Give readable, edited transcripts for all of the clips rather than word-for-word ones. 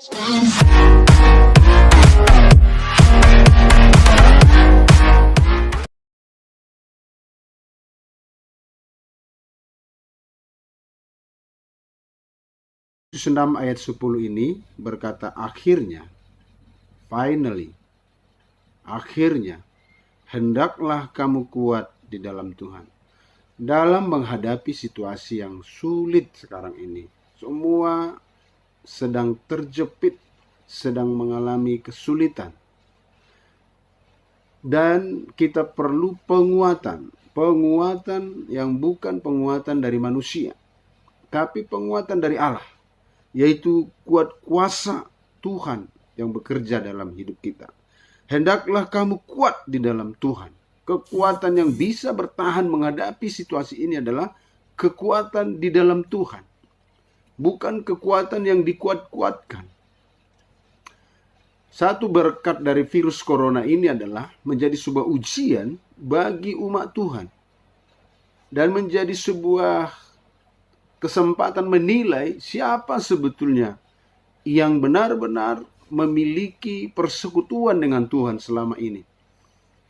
6 ayat 10 ini berkata akhirnya, finally, akhirnya, hendaklah kamu kuat di dalam Tuhan. Dalam menghadapi situasi yang sulit sekarang ini, semua sedang terjepit, sedang mengalami kesulitan. Dan kita perlu penguatan yang bukan penguatan dari manusia, tapi penguatan dari Allah, yaitu kuat kuasa Tuhan yang bekerja dalam hidup kita. Hendaklah kamu kuat di dalam Tuhan. Kekuatan yang bisa bertahan menghadapi situasi ini adalah kekuatan di dalam Tuhan, bukan kekuatan yang dikuat-kuatkan. Satu berkat dari virus corona ini adalah menjadi sebuah ujian bagi umat Tuhan, dan menjadi sebuah kesempatan menilai siapa sebetulnya yang benar-benar memiliki persekutuan dengan Tuhan selama ini.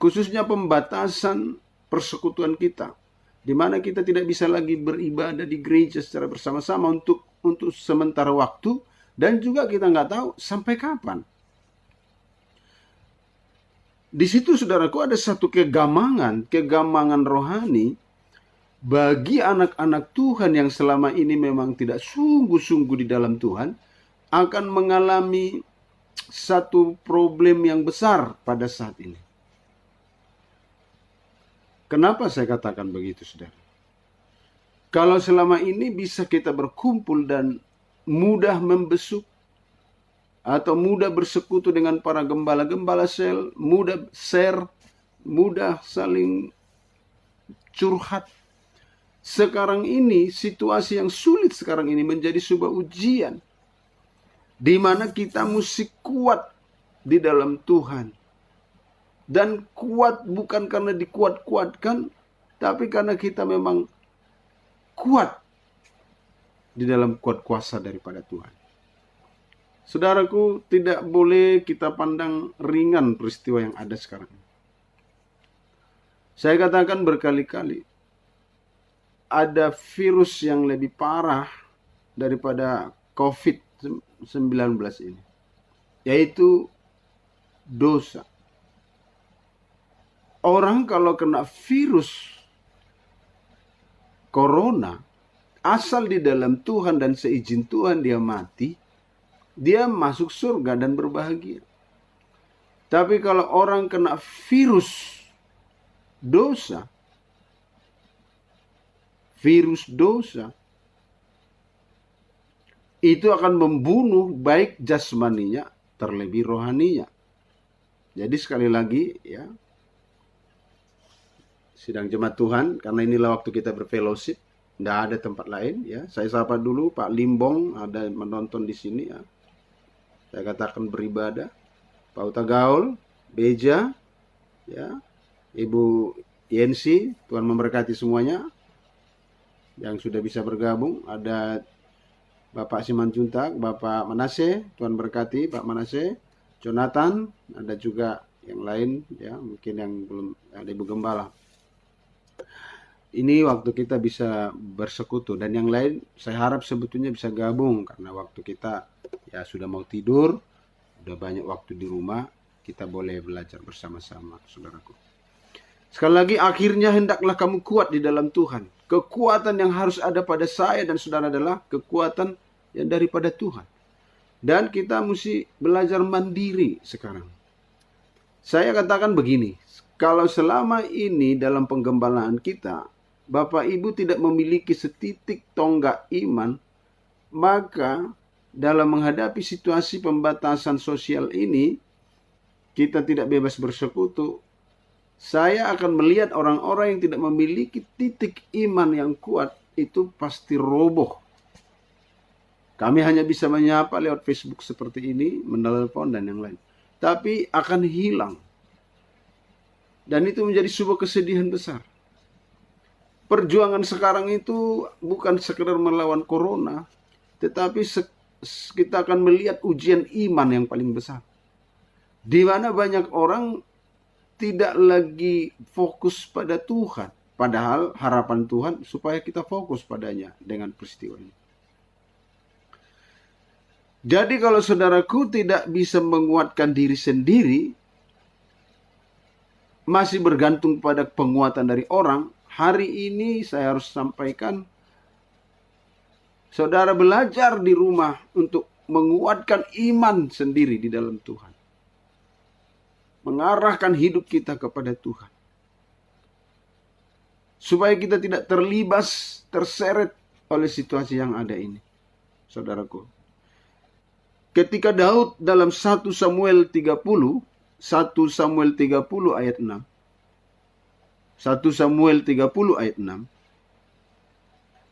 Khususnya pembatasan persekutuan kita, di mana kita tidak bisa lagi beribadah di gereja secara bersama-sama untuk sementara waktu, dan juga kita nggak tahu sampai kapan. Di situ saudaraku ada satu kegamangan rohani bagi anak-anak Tuhan yang selama ini memang tidak sungguh-sungguh di dalam Tuhan, akan mengalami satu problem yang besar pada saat ini. Kenapa saya katakan begitu, saudara? Kalau selama ini bisa kita berkumpul dan mudah membesuk, atau mudah bersekutu dengan para gembala-gembala sel, mudah share, mudah saling curhat. Sekarang ini, situasi yang sulit sekarang ini menjadi sebuah ujian, di mana kita mesti kuat di dalam Tuhan. Dan kuat bukan karena dikuat-kuatkan, tapi karena kita memang kuat di dalam kuat kuasa daripada Tuhan. Saudaraku, tidak boleh kita pandang ringan peristiwa yang ada sekarang. Saya katakan berkali-kali, ada virus yang lebih parah daripada COVID-19 ini, yaitu dosa. Orang kalau kena virus corona, asal di dalam Tuhan dan seizin Tuhan dia mati, dia masuk surga dan berbahagia. Tapi kalau orang kena virus dosa, itu akan membunuh baik jasmaninya terlebih rohaninya. Jadi sekali lagi ya, sidang jemaat Tuhan, karena inilah waktu kita berfellowship, tidak ada tempat lain ya. Saya sapa dulu Pak Limbong, ada menonton di sini ya. Saya katakan beribadah. Pak Utagaul, Beja, ya, Ibu Yensi, Tuhan memberkati semuanya yang sudah bisa bergabung. Ada Bapak Simanjuntak, Bapak Manase, Tuhan berkati Pak Manase, Jonathan, ada juga yang lain ya, mungkin yang belum ada Ibu Gembala. Ini waktu kita bisa bersekutu, dan yang lain saya harap sebetulnya bisa gabung, karena waktu kita ya sudah mau tidur, udah banyak waktu di rumah, kita boleh belajar bersama-sama, saudaraku. Sekali lagi, akhirnya hendaklah kamu kuat di dalam Tuhan. Kekuatan yang harus ada pada saya dan saudara adalah kekuatan yang daripada Tuhan. Dan kita mesti belajar mandiri sekarang. Saya katakan begini, kalau selama ini dalam penggembalaan kita, Bapak Ibu tidak memiliki setitik tonggak iman, maka dalam menghadapi situasi pembatasan sosial ini, kita tidak bebas bersekutu. Saya akan melihat orang-orang yang tidak memiliki titik iman yang kuat, itu pasti roboh. Kami hanya bisa menyapa lewat Facebook seperti ini, menelepon dan yang lain. Tapi akan hilang. Dan itu menjadi sebuah kesedihan besar. Perjuangan sekarang itu bukan sekedar melawan corona, tetapi kita akan melihat ujian iman yang paling besar. Di mana banyak orang tidak lagi fokus pada Tuhan. Padahal harapan Tuhan supaya kita fokus padanya dengan peristiwa ini. Jadi kalau saudaraku tidak bisa menguatkan diri sendiri, masih bergantung pada penguatan dari orang, hari ini saya harus sampaikan, saudara belajar di rumah untuk menguatkan iman sendiri di dalam Tuhan. Mengarahkan hidup kita kepada Tuhan. Supaya kita tidak terlibas, terseret oleh situasi yang ada ini. Saudaraku. Ketika Daud dalam 1 Samuel 30 ayat 6. 1 Samuel 30 ayat 6.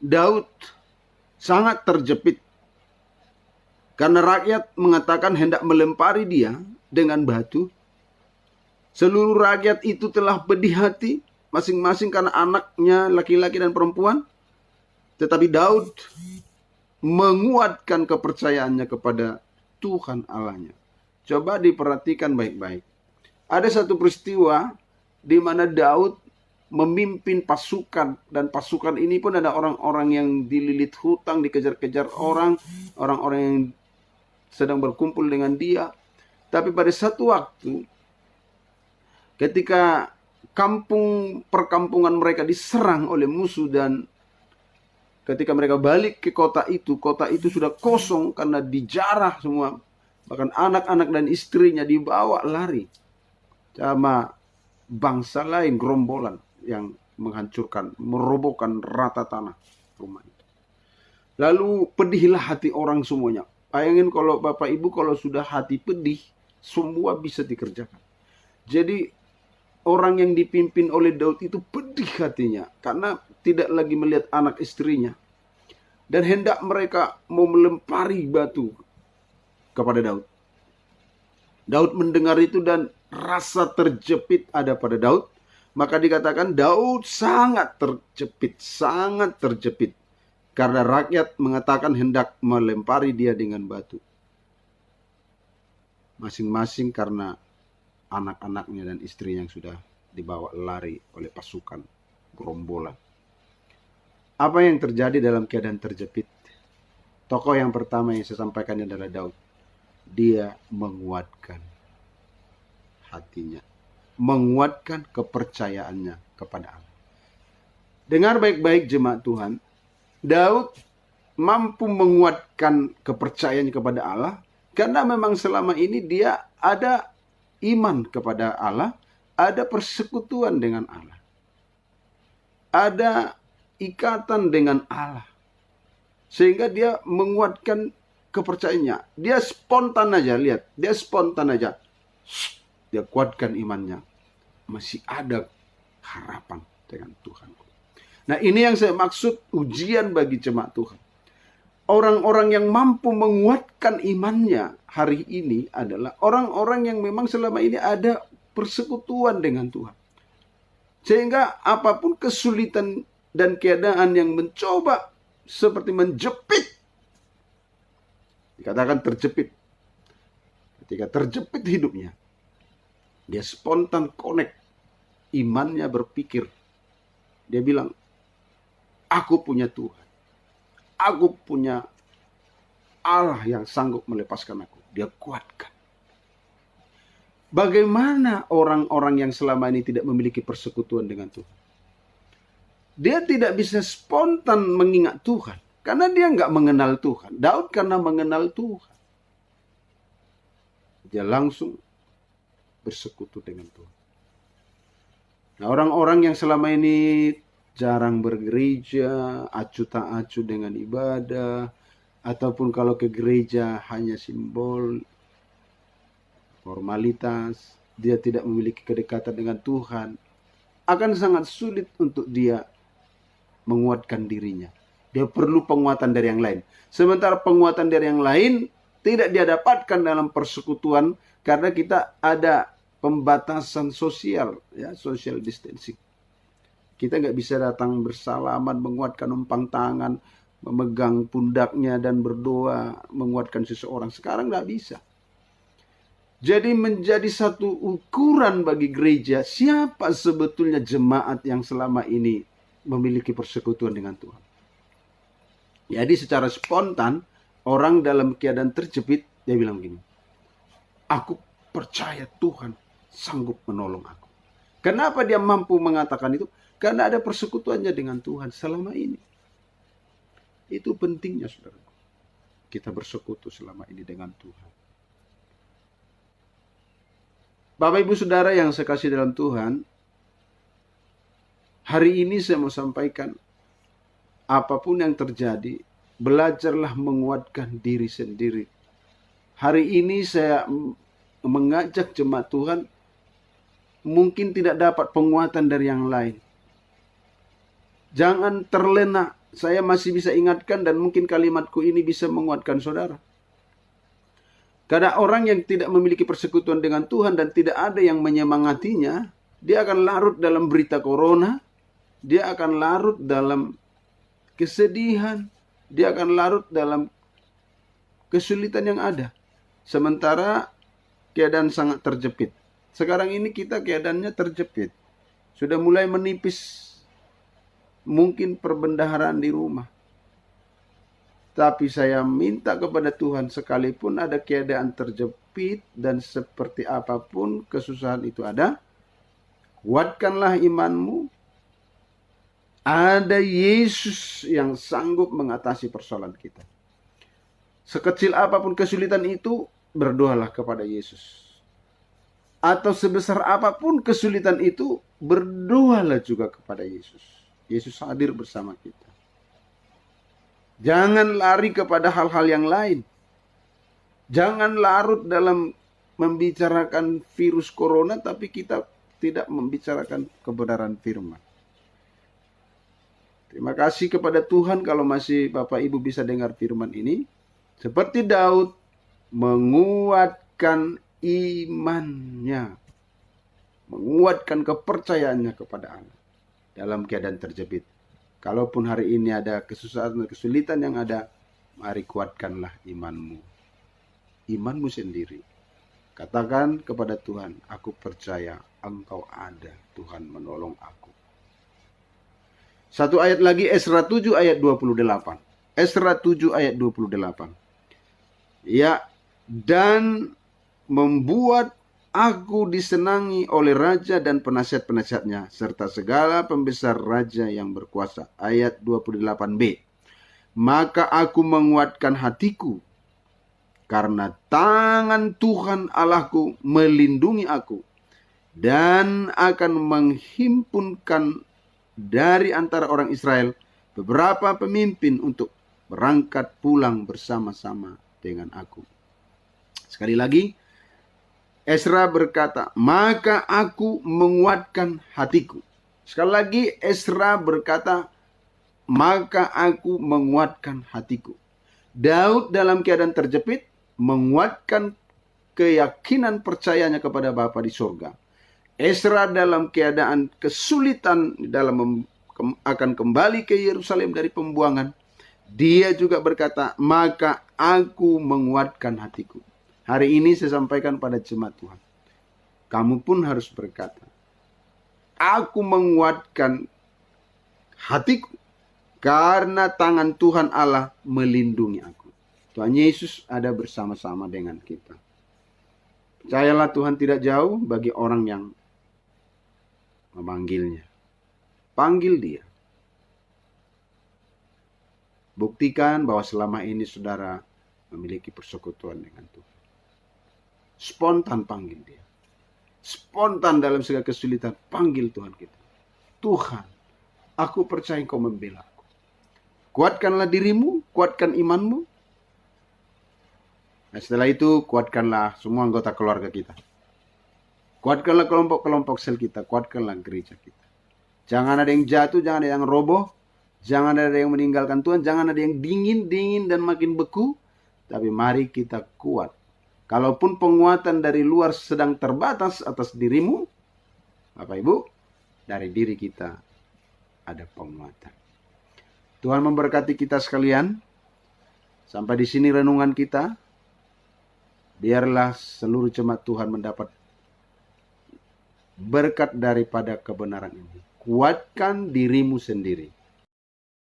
Daud sangat terjepit. Karena rakyat mengatakan hendak melempari dia dengan batu. Seluruh rakyat itu telah pedih hati. Masing-masing karena anaknya laki-laki dan perempuan. Tetapi Daud menguatkan kepercayaannya kepada Tuhan Allahnya. Coba diperhatikan baik-baik. Ada satu peristiwa di mana Daud memimpin pasukan. Dan pasukan ini pun ada orang-orang yang dililit hutang, dikejar-kejar orang-orang yang sedang berkumpul dengan dia. Tapi pada satu waktu, ketika perkampungan mereka diserang oleh musuh dan ketika mereka balik ke kota itu sudah kosong karena dijarah semua. Bahkan anak-anak dan istrinya dibawa lari sama bangsa lain, gerombolan yang menghancurkan, merobohkan rata tanah rumah itu. Lalu pedihlah hati orang semuanya. Bayangin kalau Bapak Ibu kalau sudah hati pedih, semua bisa dikerjakan. Jadi orang yang dipimpin oleh Daud itu pedih hatinya karena tidak lagi melihat anak istrinya. Dan hendak mereka mau melempari batu kepada Daud. Daud mendengar itu dan rasa terjepit ada pada Daud. Maka dikatakan Daud sangat terjepit. Karena rakyat mengatakan hendak melempari dia dengan batu. Masing-masing karena anak-anaknya dan istrinya yang sudah dibawa lari oleh pasukan gerombolan. Apa yang terjadi dalam keadaan terjepit? Tokoh yang pertama yang saya sampaikan adalah Daud. Dia menguatkan hatinya. Menguatkan kepercayaannya kepada Allah. Dengar baik-baik jemaat Tuhan. Daud mampu menguatkan kepercayaannya kepada Allah. Karena memang selama ini dia ada iman kepada Allah. Ada persekutuan dengan Allah. Ada ikatan dengan Allah. Sehingga dia menguatkan kepercayaannya. Dia spontan aja, lihat. Dia spontan aja. Dia kuatkan imannya. Masih ada harapan dengan Tuhan. Nah ini yang saya maksud ujian bagi jemaat Tuhan. Orang-orang yang mampu menguatkan imannya hari ini adalah orang-orang yang memang selama ini ada persekutuan dengan Tuhan. Sehingga apapun kesulitan dan keadaan yang mencoba seperti menjepit. Dikatakan terjepit. Ketika terjepit hidupnya. Dia spontan connect. Imannya berpikir. Dia bilang, aku punya Tuhan. Aku punya Allah yang sanggup melepaskan aku. Dia kuatkan. Bagaimana orang-orang yang selama ini tidak memiliki persekutuan dengan Tuhan? Dia tidak bisa spontan mengingat Tuhan. Karena dia nggak mengenal Tuhan. Daud karena mengenal Tuhan. Dia langsung bersekutu dengan Tuhan. Nah orang-orang yang selama ini jarang bergereja, acuh tak acuh dengan ibadah, ataupun kalau ke gereja hanya simbol, formalitas, dia tidak memiliki kedekatan dengan Tuhan, akan sangat sulit untuk dia menguatkan dirinya. Dia perlu penguatan dari yang lain. Sementara penguatan dari yang lain tidak dia dapatkan dalam persekutuan karena kita ada pembatasan sosial, ya, social distancing. Kita nggak bisa datang bersalaman, menguatkan, numpang tangan, memegang pundaknya dan berdoa menguatkan seseorang. Sekarang nggak bisa. Jadi menjadi satu ukuran bagi gereja siapa sebetulnya jemaat yang selama ini memiliki persekutuan dengan Tuhan. Jadi secara spontan orang dalam keadaan terjepit dia bilang gini, aku percaya Tuhan sanggup menolong aku. Kenapa dia mampu mengatakan itu? Karena ada persekutuannya dengan Tuhan selama ini. Itu pentingnya saudara. Kita bersekutu selama ini dengan Tuhan. Bapak Ibu Saudara yang saya kasih dalam Tuhan, hari ini saya mau sampaikan, apapun yang terjadi, belajarlah menguatkan diri sendiri. Hari ini saya mengajak jemaat Tuhan, mungkin tidak dapat penguatan dari yang lain. Jangan terlena. Saya masih bisa ingatkan dan mungkin kalimatku ini bisa menguatkan saudara. Karena orang yang tidak memiliki persekutuan dengan Tuhan dan tidak ada yang menyemangatinya, dia akan larut dalam berita corona, dia akan larut dalam kesedihan, dia akan larut dalam kesulitan yang ada. Sementara keadaan sangat terjepit. Sekarang ini kita keadaannya terjepit. Sudah mulai menipis mungkin perbendaharaan di rumah. Tapi saya minta kepada Tuhan, sekalipun ada keadaan terjepit dan seperti apapun kesusahan itu ada, kuatkanlah imanmu. Ada Yesus yang sanggup mengatasi persoalan kita. Sekecil apapun kesulitan itu, berdoalah kepada Yesus. Atau sebesar apapun kesulitan itu, berdoalah juga kepada Yesus. Yesus hadir bersama kita. Jangan lari kepada hal-hal yang lain. Jangan larut dalam membicarakan virus corona, tapi kita tidak membicarakan kebenaran firman. Terima kasih kepada Tuhan kalau masih Bapak Ibu bisa dengar firman ini. Seperti Daud, menguatkan imannya. Menguatkan kepercayaannya kepada Allah dalam keadaan terjepit. Kalaupun hari ini ada kesusahan dan kesulitan yang ada, mari kuatkanlah imanmu. Imanmu sendiri. Katakan kepada Tuhan, aku percaya Engkau ada, Tuhan menolong aku. Satu ayat lagi, Esra 7 ayat 28. Esra 7 ayat 28. Ya, dan membuat aku disenangi oleh raja dan penasihat-penasihatnya, serta segala pembesar raja yang berkuasa. Ayat 28b. Maka aku menguatkan hatiku, karena tangan Tuhan Allahku melindungi aku, dan akan menghimpunkan dari antara orang Israel beberapa pemimpin untuk berangkat pulang bersama-sama dengan aku. Sekali lagi, Esra berkata, maka aku menguatkan hatiku. Sekali lagi Esra berkata, maka aku menguatkan hatiku. Daud dalam keadaan terjepit menguatkan keyakinan percayanya kepada Bapa di surga. Esra dalam keadaan kesulitan dalam akan kembali ke Yerusalem dari pembuangan. Dia juga berkata, maka aku menguatkan hatiku. Hari ini saya sampaikan pada jemaat Tuhan. Kamu pun harus berkata, aku menguatkan hatiku karena tangan Tuhan Allah melindungi aku. Tuhan Yesus ada bersama-sama dengan kita. Percayalah Tuhan tidak jauh bagi orang yang memanggilnya. Panggil dia. Buktikan bahwa selama ini saudara memiliki persekutuan dengan Tuhan. Spontan panggil dia. Spontan dalam segala kesulitan, panggil Tuhan kita. Tuhan, aku percaya Engkau membela aku. Kuatkanlah dirimu, kuatkan imanmu. Nah, setelah itu, kuatkanlah semua anggota keluarga kita. Kuatkanlah kelompok-kelompok sel kita, kuatkanlah gereja kita. Jangan ada yang jatuh, jangan ada yang roboh, jangan ada yang meninggalkan Tuhan, jangan ada yang dingin dan makin beku. Tapi mari kita kuat. Kalaupun penguatan dari luar sedang terbatas atas dirimu, Bapak Ibu, dari diri kita ada penguatan. Tuhan memberkati kita sekalian. Sampai di sini renungan kita. Biarlah seluruh jemaat Tuhan mendapat berkat daripada kebenaran ini. Kuatkan dirimu sendiri.